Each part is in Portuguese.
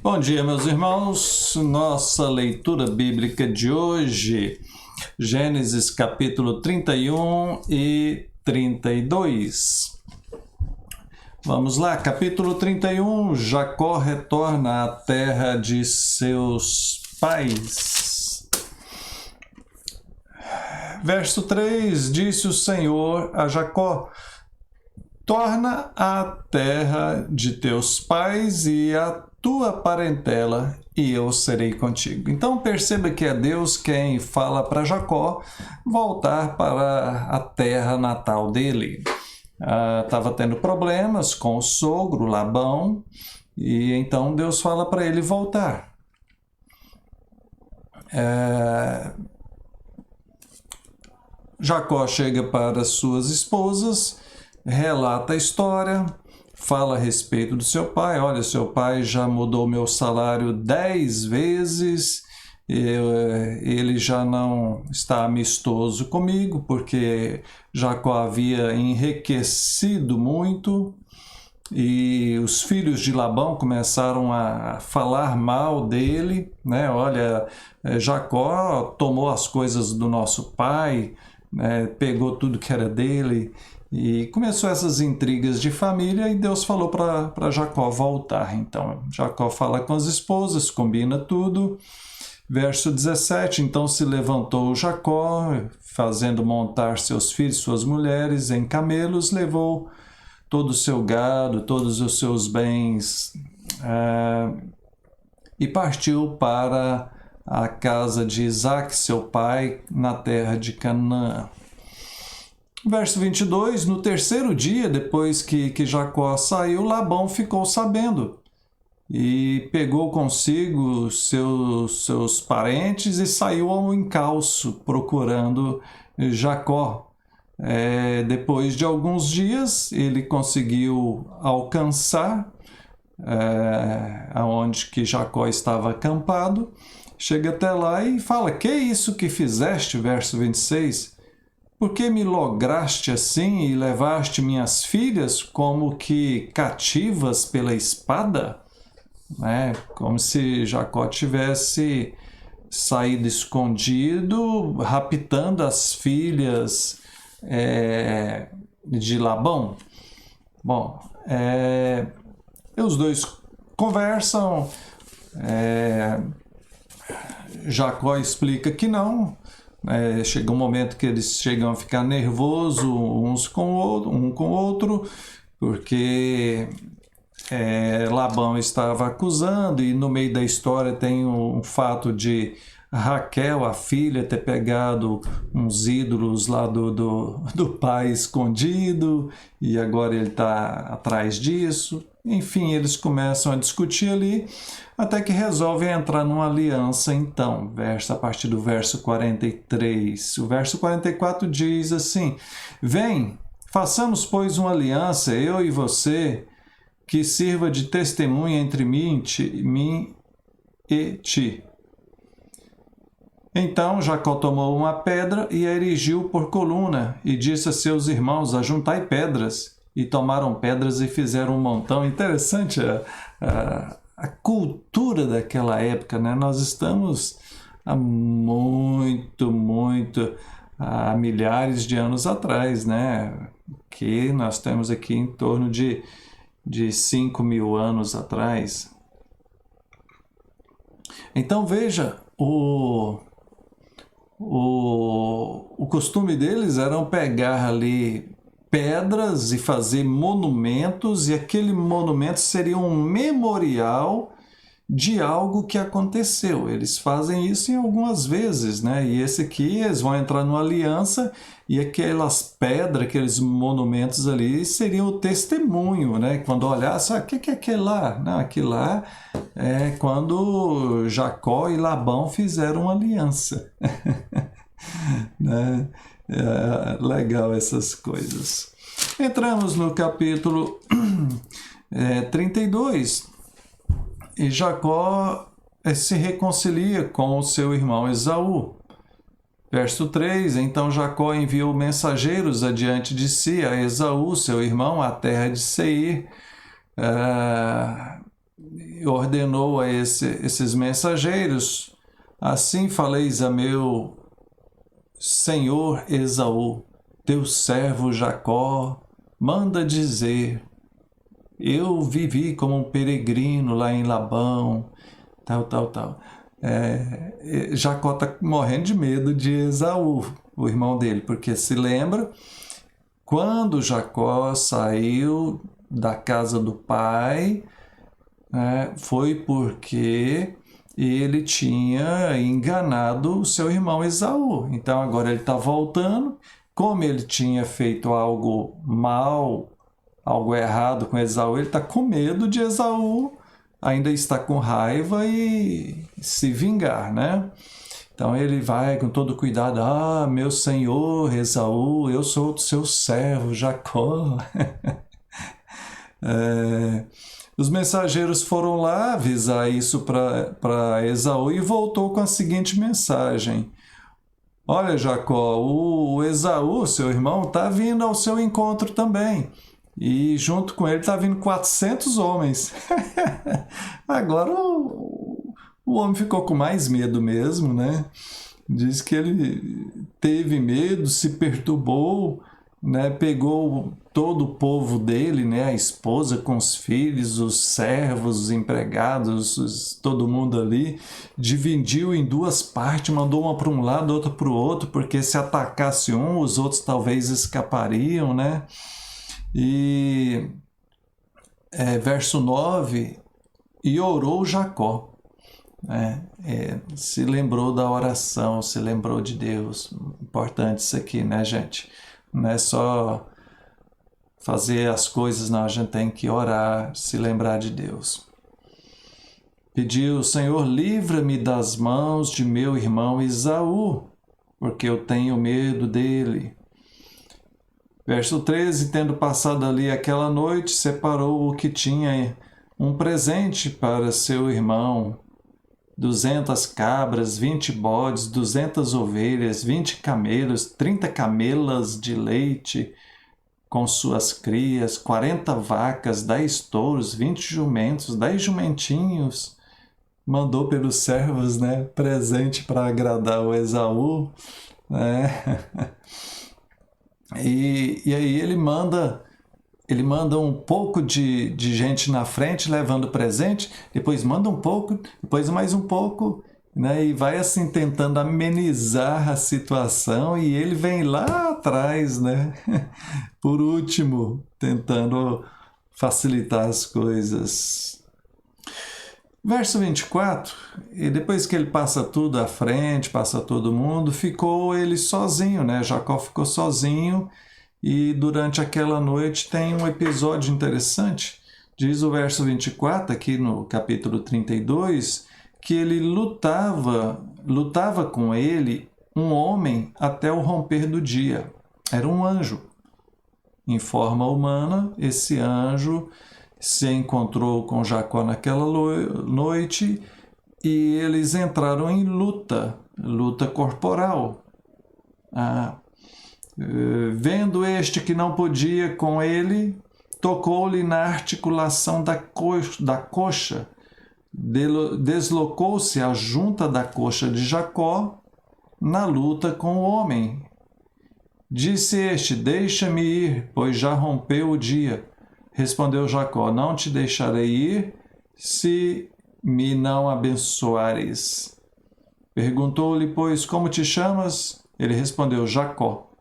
Bom dia, meus irmãos. Nossa leitura bíblica de hoje, Gênesis capítulo 31 e 32. Vamos lá, capítulo 31, Jacó retorna à terra de seus pais. Verso 3, disse o Senhor a Jacó: torna à terra de teus pais e a tua parentela, e eu serei contigo. Então perceba que é Deus quem fala para Jacó voltar para a terra natal dele. Estava tendo problemas com o sogro Labão, e então Deus fala para ele voltar. Jacó chega para suas esposas, relata a história, fala a respeito do seu pai. Olha, seu pai já mudou meu salário 10 vezes, ele já não está amistoso comigo, porque Jacó havia enriquecido muito, e os filhos de Labão começaram a falar mal dele, né? Olha, Jacó tomou as coisas do nosso pai, né? Pegou tudo que era dele. E começou essas intrigas de família, e Deus falou para Jacó voltar. Então, Jacó fala com as esposas, combina tudo. Verso 17, então se levantou Jacó, fazendo montar seus filhos, suas mulheres, em camelos, levou todo o seu gado, todos os seus bens, e partiu para a casa de Isaque, seu pai, na terra de Canaã. Verso 22, no terceiro dia, depois que Jacó saiu, Labão ficou sabendo e pegou consigo seus parentes e saiu ao encalço procurando Jacó. Depois de alguns dias, ele conseguiu alcançar aonde que Jacó estava acampado, chega até lá e fala: que é isso que fizeste? Verso 26, por que me lograste assim e levaste minhas filhas como que cativas pela espada? Como se Jacó tivesse saído escondido, raptando as filhas de Labão. Bom, os dois conversam, Jacó explica que não. Chega um momento que eles chegam a ficar nervosos um com o outro, porque Labão estava acusando, e no meio da história tem um fato de Raquel, a filha, ter pegado uns ídolos lá do pai escondido, e agora ele está atrás disso. Enfim, eles começam a discutir ali, até que resolvem entrar numa aliança. Então, a partir do verso 43. O verso 44 diz assim: vem, façamos, pois, uma aliança, eu e você, que sirva de testemunha entre mim e ti. Então Jacó tomou uma pedra e a erigiu por coluna, e disse a seus irmãos: ajuntai pedras. E tomaram pedras e fizeram um montão. Interessante a cultura daquela época, né? Nós estamos há há milhares de anos atrás, né? Que nós temos aqui em torno de 5.000 anos atrás. Então veja, o costume deles era pegar ali pedras e fazer monumentos, e aquele monumento seria um memorial de algo que aconteceu. Eles fazem isso em algumas vezes, né? E esse aqui, eles vão entrar numa aliança, e aquelas pedras, aqueles monumentos ali seriam o testemunho, né? Quando olhasse, o que é aquele lá? Não, aquilo lá é quando Jacó e Labão fizeram uma aliança. Né? Legal essas coisas. Entramos no capítulo 32, e Jacó se reconcilia com o seu irmão Esaú. Verso 3, então Jacó enviou mensageiros adiante de si a Esaú, seu irmão, à terra de Seir, ordenou a esses mensageiros: assim faleis a meu senhor Esaú, teu servo Jacó, manda dizer: eu vivi como um peregrino lá em Labão, tal. Jacó está morrendo de medo de Esaú, o irmão dele, porque se lembra, quando Jacó saiu da casa do pai, foi porque ele tinha enganado o seu irmão Esaú. Então agora ele está voltando, como ele tinha feito algo mal, algo errado com Esaú, ele está com medo de Esaú, ainda está com raiva e se vingar, né? Então ele vai com todo cuidado: ah, meu senhor Esaú, eu sou o seu servo Jacó. Os mensageiros foram lá avisar isso para Esaú e voltou com a seguinte mensagem: olha, Jacó, o Esaú, seu irmão, está vindo ao seu encontro também. E junto com ele está vindo 400 homens. Agora o homem ficou com mais medo mesmo, né? Diz que ele teve medo, se perturbou, né? Pegou todo o povo dele, né? A esposa com os filhos, os servos, os empregados, todo mundo ali, dividiu em duas partes, mandou uma para um lado, outra para o outro, porque se atacasse um, os outros talvez escapariam, né? E verso 9, e orou Jacó, se lembrou da oração, se lembrou de Deus. Importante isso aqui, né, gente? Não é só fazer as coisas, não, a gente tem que orar, se lembrar de Deus. Pediu: Senhor, livra-me das mãos de meu irmão Esaú, porque eu tenho medo dele. Verso 13, tendo passado ali aquela noite, separou o que tinha um presente para seu irmão: 200 cabras, 20 bodes, 200 ovelhas, 20 camelos, 30 camelas de leite com suas crias, 40 vacas, 10 touros, 20 jumentos, 10 jumentinhos. Mandou pelos servos, né, presente para agradar o Esaú, né? E aí ele manda um pouco de gente na frente levando presente, depois manda um pouco, depois mais um pouco, né? E vai assim tentando amenizar a situação, e ele vem lá atrás, né? Por último, tentando facilitar as coisas. Verso 24, e depois que ele passa tudo à frente, passa todo mundo, ficou ele sozinho, né? Jacó ficou sozinho, e durante aquela noite tem um episódio interessante. Diz o verso 24, aqui no capítulo 32, que ele lutava com ele um homem até o romper do dia. Era um anjo. Em forma humana, esse anjo se encontrou com Jacó naquela noite e eles entraram em luta corporal. Vendo este que não podia com ele, tocou-lhe na articulação da coxa, deslocou-se a junta da coxa de Jacó na luta com o homem. Disse este: deixa-me ir, pois já rompeu o dia. Respondeu Jacó: não te deixarei ir, se me não abençoares. Perguntou-lhe, pois, como te chamas? Ele respondeu: Jacó.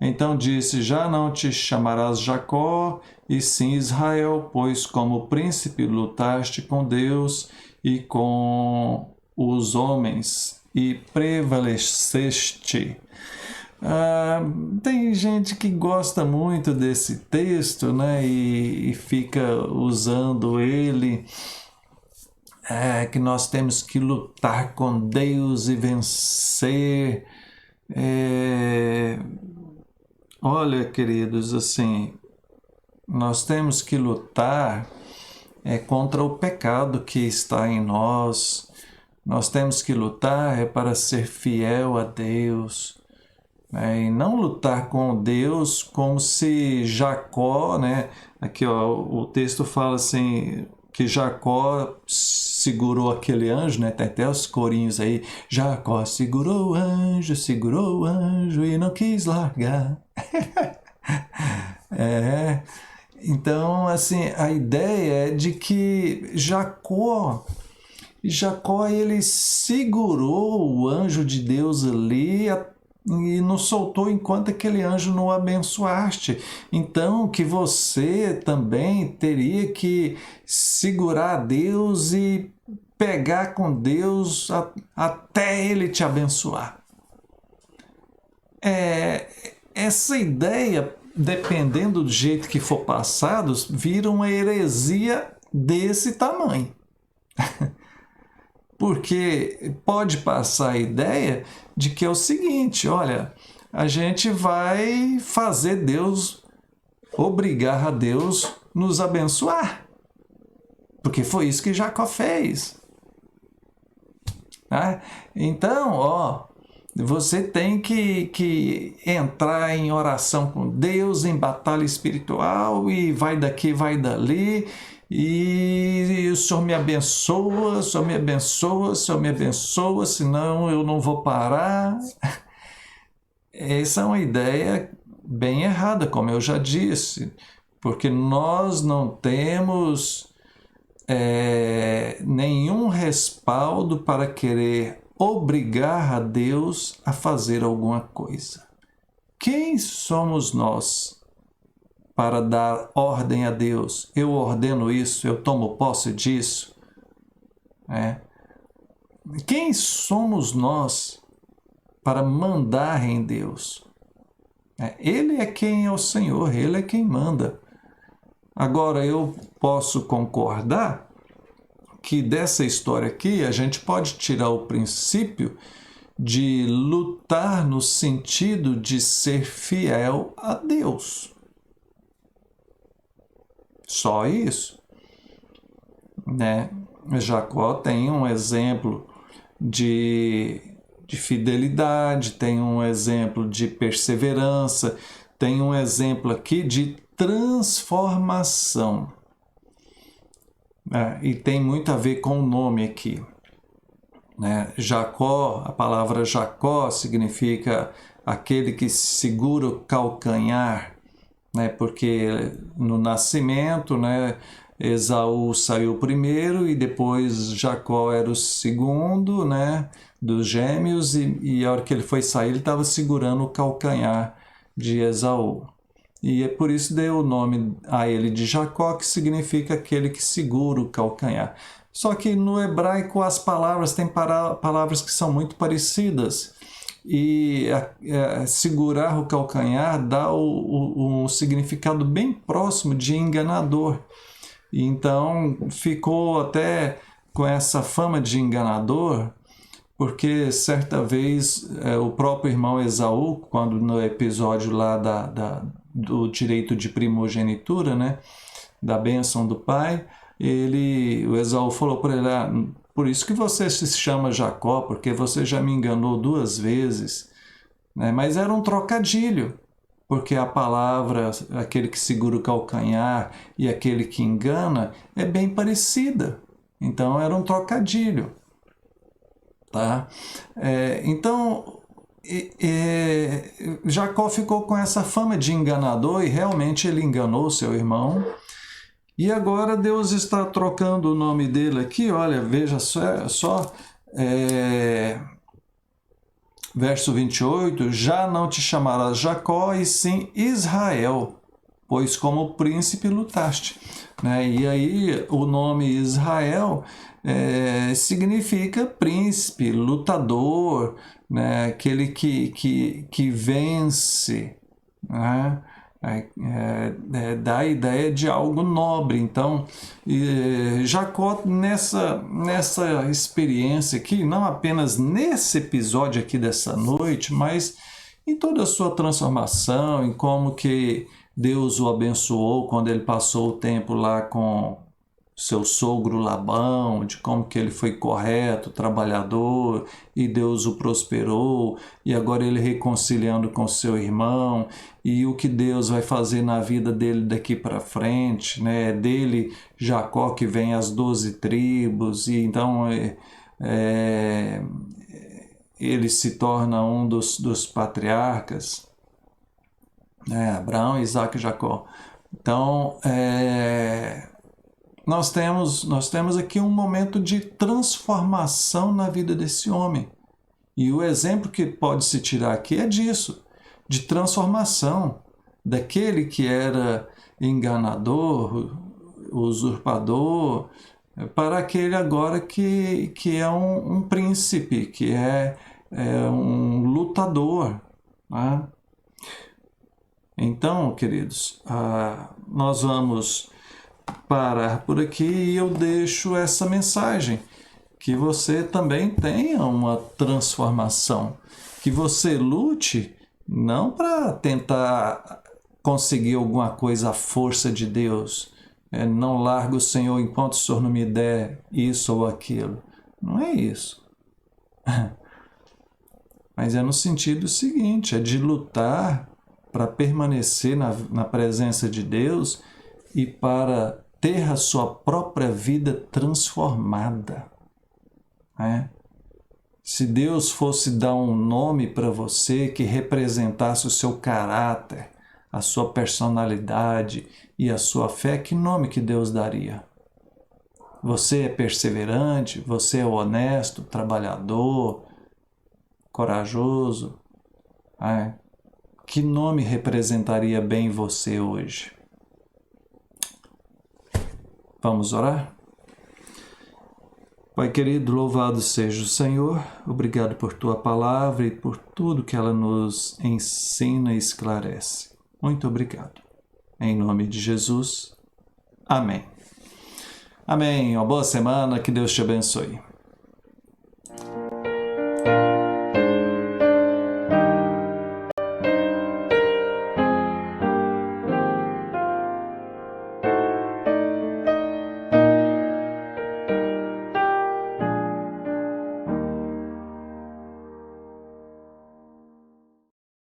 Então disse: já não te chamarás Jacó, e sim Israel, pois como príncipe lutaste com Deus e com os homens, e prevaleceste. Tem gente que gosta muito desse texto, né, e fica usando ele, que nós temos que lutar com Deus e vencer. Olha, queridos, assim, nós temos que lutar contra o pecado que está em nós. Nós temos que lutar para ser fiel a Deus. E não lutar com Deus como se Jacó, né? Aqui ó, o texto fala assim: que Jacó segurou aquele anjo, né? Tem até os corinhos aí. Jacó segurou o anjo e não quis largar. Então, assim, a ideia é de que Jacó ele segurou o anjo de Deus ali e não soltou enquanto aquele anjo não abençoaste. Então, que você também teria que segurar Deus e pegar com Deus até Ele te abençoar. Essa ideia, dependendo do jeito que for passado, vira uma heresia desse tamanho. Porque pode passar a ideia de que é o seguinte, olha, a gente vai fazer Deus, obrigar a Deus nos abençoar. Porque foi isso que Jacó fez. Então, você tem que entrar em oração com Deus, em batalha espiritual, e vai daqui, vai dali, e o Senhor me abençoa, o Senhor me abençoa, o Senhor me abençoa, senão eu não vou parar. Essa é uma ideia bem errada, como eu já disse, porque nós não temos nenhum respaldo para querer obrigar a Deus a fazer alguma coisa. Quem somos nós para dar ordem a Deus? Eu ordeno isso, eu tomo posse disso. Quem somos nós para mandar em Deus? Ele é quem é o Senhor, Ele é quem manda. Agora, eu posso concordar que dessa história aqui a gente pode tirar o princípio de lutar no sentido de ser fiel a Deus. Só isso. Jacó tem um exemplo de fidelidade, tem um exemplo de perseverança, tem um exemplo aqui de transformação. E tem muito a ver com o nome aqui. Jacó, a palavra Jacó significa aquele que segura o calcanhar, porque no nascimento, Esaú saiu primeiro e depois Jacó era o segundo, dos gêmeos, e a hora que ele foi sair ele estava segurando o calcanhar de Esaú. E é por isso deu o nome a ele de Jacó, que significa aquele que segura o calcanhar. Só que no hebraico as palavras têm palavras que são muito parecidas. E segurar o calcanhar dá um significado bem próximo de enganador. E então ficou até com essa fama de enganador, porque certa vez o próprio irmão Esaú, quando no episódio lá do direito de primogenitura, da bênção do pai, o Esaú falou para ele, por isso que você se chama Jacó, porque você já me enganou 2 vezes. Mas era um trocadilho, porque a palavra, aquele que segura o calcanhar e aquele que engana, é bem parecida. Então era um trocadilho. Então, Jacó ficou com essa fama de enganador e realmente ele enganou seu irmão. E agora Deus está trocando o nome dele aqui, olha, veja só, verso 28, já não te chamarás Jacó, e sim Israel, pois como príncipe lutaste. E aí o nome Israel significa príncipe, lutador, aquele que vence, dá a ideia de algo nobre. Então, Jacó nessa experiência aqui, não apenas nesse episódio aqui dessa noite, mas em toda a sua transformação, em como que Deus o abençoou quando ele passou o tempo lá com seu sogro Labão, de como que ele foi correto, trabalhador, e Deus o prosperou, e agora ele reconciliando com seu irmão, e o que Deus vai fazer na vida dele daqui para frente, né? É dele, Jacó, que vem as 12 tribos, e então ele se torna um dos patriarcas, né? Abraão, Isaac e Jacó. Então, nós temos aqui um momento de transformação na vida desse homem. E o exemplo que pode se tirar aqui é disso, de transformação, daquele que era enganador, usurpador, para aquele agora que é um príncipe, que é um lutador, né? Então, queridos, nós vamos parar por aqui e eu deixo essa mensagem, que você também tenha uma transformação, que você lute não para tentar conseguir alguma coisa à força de Deus, não largo o Senhor enquanto o Senhor não me der isso ou aquilo, não é isso. Mas é no sentido seguinte, é de lutar para permanecer na presença de Deus e para ter a sua própria vida transformada. Se Deus fosse dar um nome para você que representasse o seu caráter, a sua personalidade e a sua fé, que nome que Deus daria? Você é perseverante, você é honesto, trabalhador, corajoso. Que nome representaria bem você hoje? Vamos orar? Pai querido, louvado seja o Senhor. Obrigado por Tua palavra e por tudo que ela nos ensina e esclarece. Muito obrigado. Em nome de Jesus. Amém. Amém. Uma boa semana. Que Deus te abençoe.